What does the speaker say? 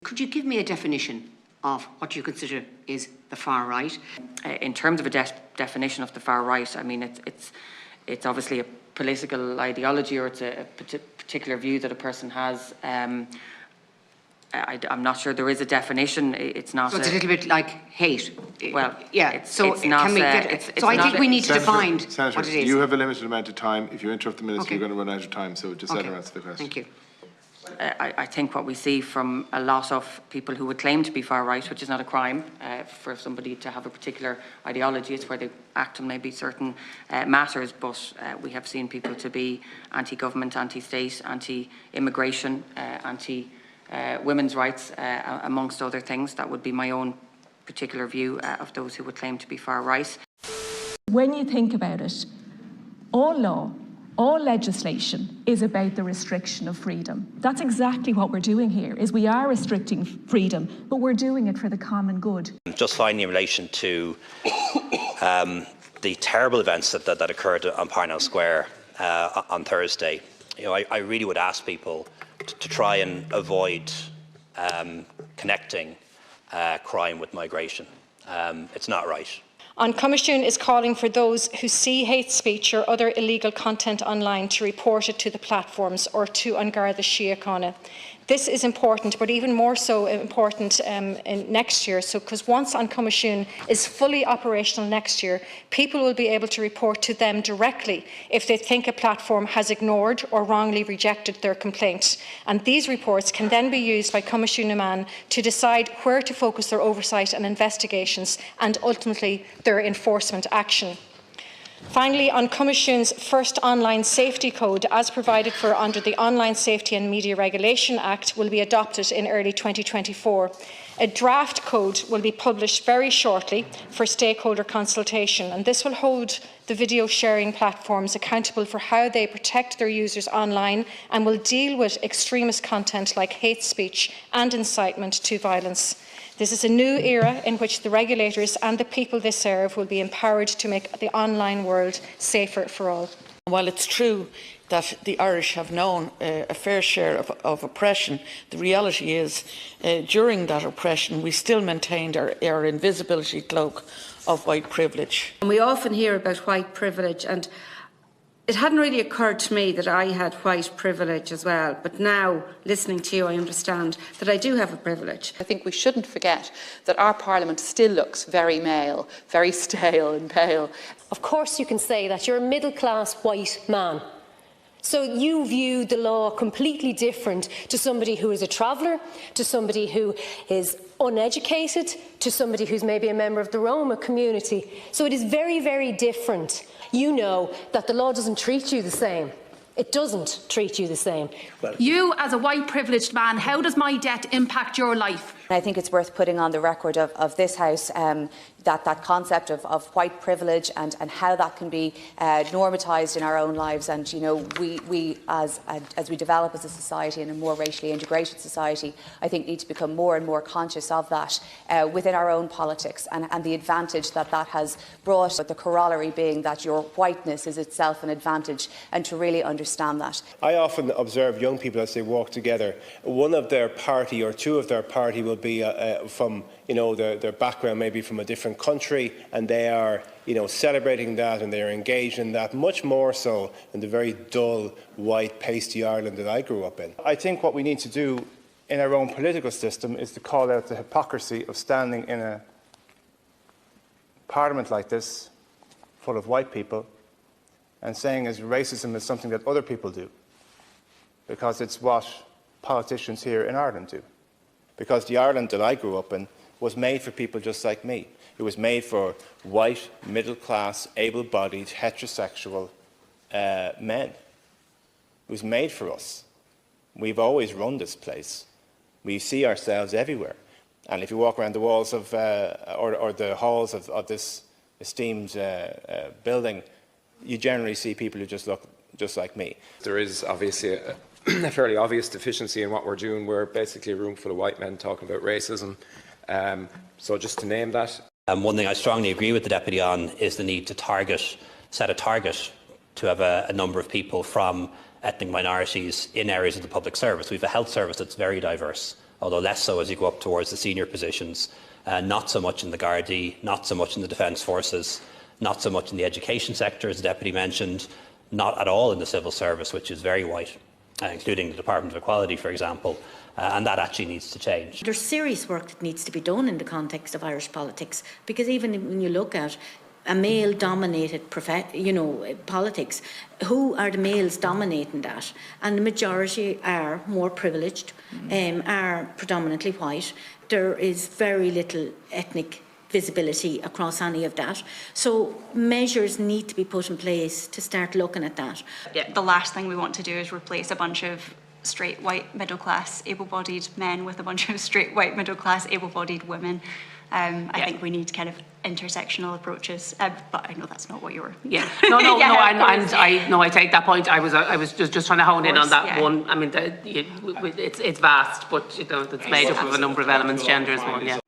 Could you give me a definition of what you consider is the far right? In terms of a definition of the far right, I mean, it's obviously a political ideology, or it's a particular view that a person has. I'm not sure there is a definition. It's not. So it's a little bit like hate. Well, yeah. So can we get? So I think we need to define Senator, what it is. you have a limited amount of time. If you interrupt the minister, Okay. you're going to run out of time. So just let her answer the question. Thank you. I think what we see from a lot of people who would claim to be far right, which is not a crime for somebody to have a particular ideology, it's where they act on maybe certain matters, but we have seen people to be anti-government, anti-state, anti-immigration, anti-women's rights, amongst other things. That would be my own particular view of those who would claim to be far right. When you think about it, all law, all legislation is about the restriction of freedom. That's exactly what we're doing here, is we are restricting freedom, but we're doing it for the common good. Just finally, in relation to the terrible events that occurred on Parnell Square on Thursday, I really would ask people to try and avoid connecting crime with migration. It's not right. An Comisiún is calling for those who see hate speech or other illegal content online to report it to the platforms or to An Garda Síochána. This is important, but even more so important in next year. So, because once An Comisiún is fully operational next year, people will be able to report to them directly if they think a platform has ignored or wrongly rejected their complaint. And these reports can then be used by Comisiún Naman to decide where to focus their oversight and investigations and ultimately their enforcement action. Finally, on Comisiún's first online safety code, as provided for under the Online Safety and Media Regulation Act, will be adopted in early 2024. A draft code will be published very shortly for stakeholder consultation, and this will hold the video sharing platforms accountable for how they protect their users online and will deal with extremist content like hate speech and incitement to violence. This is a new era in which the regulators and the people they serve will be empowered to make the online world safer for all. While it's true that the Irish have known a fair share of oppression, the reality is during that oppression we still maintained our invisibility cloak of white privilege. And we often hear about white privilege, and it hadn't really occurred to me that I had white privilege as well, but now, listening to you, I understand that I do have a privilege. I think we shouldn't forget that our Parliament still looks very male, very stale and pale. Of course you can say that. You're a middle-class white man. So you view the law completely different to somebody who is a traveller, to somebody who is uneducated, to somebody who's maybe a member of the Roma community. So it is very, very different. You know that the law doesn't treat you the same. It doesn't treat you the same. You, as a white privileged man, how does my debt impact your life? I think it's worth putting on the record of this House that concept of white privilege and how that can be normatised in our own lives. And, you know, we as we develop as a society and a more racially integrated society, I think need to become more and more conscious of that within our own politics and the advantage that has brought, but the corollary being that your whiteness is itself an advantage, and to really understand that. I often observe young people as they walk together. One of their party or two of their party will be from, you know, their background maybe from a different country, and they are, you know, celebrating that and they are engaged in that much more so than the very dull, white, pasty Ireland that I grew up in. I think what we need to do in our own political system is to call out the hypocrisy of standing in a parliament like this, full of white people, and saying as racism is something that other people do, because it's what politicians here in Ireland do. Because the Ireland that I grew up in was made for people just like me. It was made for white, middle-class, able-bodied, heterosexual men. It was made for us. We've always run this place. We see ourselves everywhere. And if you walk around the walls of, or the halls of this esteemed building, you generally see people who just look just like me. There is obviously a fairly obvious deficiency in what we're doing. We're basically a room full of white men talking about racism. So just to name that. One thing I strongly agree with the Deputy on is the need to set a target to have a number of people from ethnic minorities in areas of the public service. We have a health service that's very diverse. although less so as you go up towards the senior positions. Not so much in the Gardaí, not so much in the Defence Forces, not so much in the education sector, as the Deputy mentioned, not at all in the civil service, which is very white, including the Department of Equality, for example, and that actually needs to change. There's serious work that needs to be done in the context of Irish politics, because even when you look at a male-dominated politics, who are the males dominating that? And the majority are more privileged, are predominantly white. There is very little ethnic visibility across any of that. So measures need to be put in place to start looking at that. Yeah, the last thing we want to do is replace a bunch of straight white middle-class able-bodied men with a bunch of straight white middle-class able-bodied women. I think we need kind of intersectional approaches, but I know that's not what you were. Yeah, no, I take that point. I was just trying to hone in on that one. I mean, it's vast, but it's made up of a number of elements. Gender is one. Yeah.